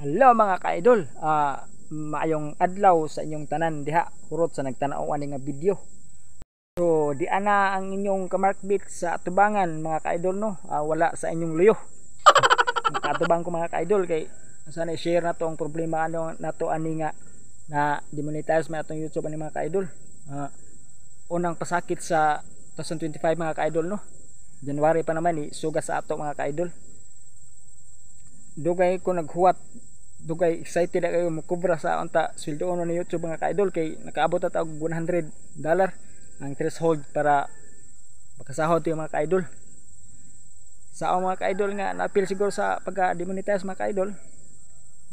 Hello mga ka-idol, maayong adlaw sa inyong tanan diha kurot sa nagtanaw ani nga video. So di ana ang inyong kamarkbit sa atubangan mga ka-idol no, wala sa inyong luyo. Katubang ko mga ka-idol kay sana i-share na to ang problema ano nato ani nga na demonetize man atong YouTube ani mga ka-idol. Unang pasakit sa 2025 mga ka-idol no. January pa naman suga sa ato mga ka-idol. Dugay ko naghuwat, dugay excited kayo mukubra sa unta sweldo ono ni YouTube mga ka-idol kay nakaabot ata og $100 ang threshold para makasahod yung mga ka-idol. Sa mga ka-idol nga na-appeal siguro sa pagka-demonetize mga ka-idol,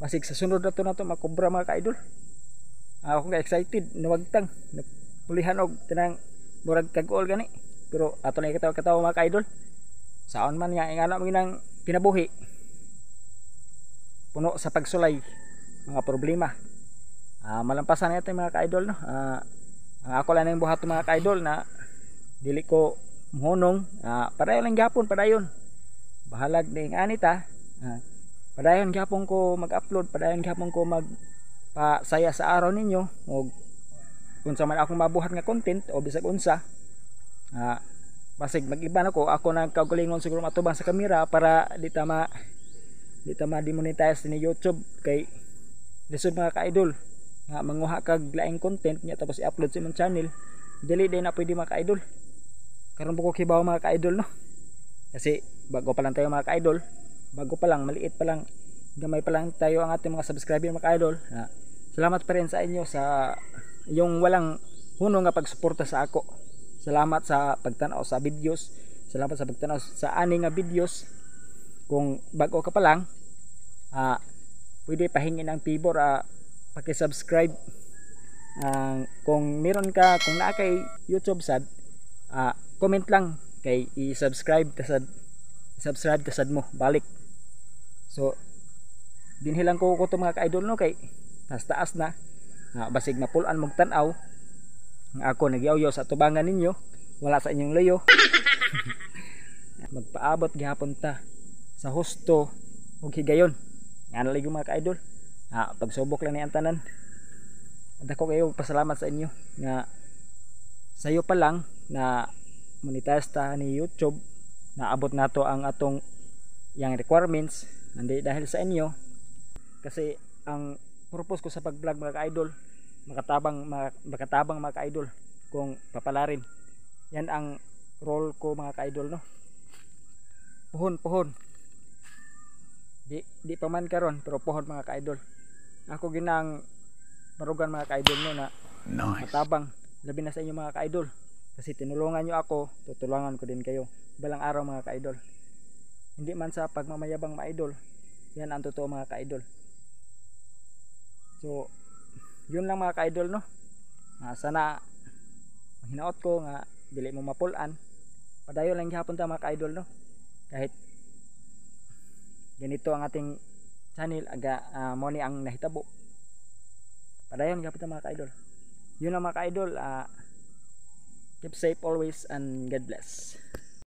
basig sa sunod na to makubra mga ka-idol. Ako nga excited, nawagtang napulihan og tinang murag kag-all gani, pero ato na kataw mga ka-idol. Saon man nga ingana mo ginang kinabuhi, puno sa pagsulay mga problema. Malampasan natin mga ka-idol no. Ang ako lang ng buhat mga ka-idol na dili ko muhunong, padayon lang gyapon, padayon bahalag ning anita. Padayon gyapon ko mag-upload, padayon gyapon ko magpasaya sa araw ninyo og unsa man akong mabuhat nga content o bisag unsa. Basig mag-iba na ako nang kaugalingon siguro matubang sa kamera para di ta demonetize ni YouTube kay lisod mga ka-idol nga manguha kag laing content niya tapos i-upload sa imong channel, dili din na pwede mga ka-idol. Karon po ko kibaw mga ka-idol no, kasi bago pa lang tayo mga ka-idol, bago pa lang, maliit pa lang, gamay pa lang tayo ang ating mga subscriber mga ka-idol. Salamat pa rin sa inyo sa yung walang hunong nga pagsuporta sa ako. Salamat sa pagtanaw sa videos, salamat sa pagtanaw sa ani nga videos. Kung bago ka pa lang, pwede pahingin ang favor, paki-subscribe. Kung meron ka, kung naa kay YouTube sad, comment lang kay i-subscribe kasad mo balik. So dinhilang ko to mga ka-idol no kay taas na, basig mapulan mog tan-aw nga ako nagyaw-yaw sa tubangan ninyo, wala sa inyong layo. Magpaabot gihapon ta sa husto ug higayon nga nalig mga ka-idol. Pagsubok lang ni ang tanan. Dako kayo pasalamat sa inyo nga sayo pa lang na monetize ta ni YouTube, naabot nato ang atong yang requirements, hindi dahil sa inyo. Kasi ang purpose ko sa pag-vlog mga ka-idol, makatabang mga ka-idol kung papalarin. Yan ang role ko mga ka-idol no. Puhon di pa man karon pero pohon mga ka-idol. Ako ginang marugan mga ka-idol no na nice. Matabang labi na sa inyo mga ka-idol, kasi tinulungan nyo ako, tutulungan ko din kayo balang araw mga ka-idol. Hindi man sa pagmamayabang mga idol, yan ang totoo mga ka-idol. So yun lang mga ka-idol no. Sana hinaot ko nga dili mo mapulan, padayon lang gihapon ta mga ka-idol no. Kahit ganito ang ating channel, mo ni ang nahitabo, padayon gapit mga ka-idol. Yun ang mga ka-idol, keep safe always and God bless.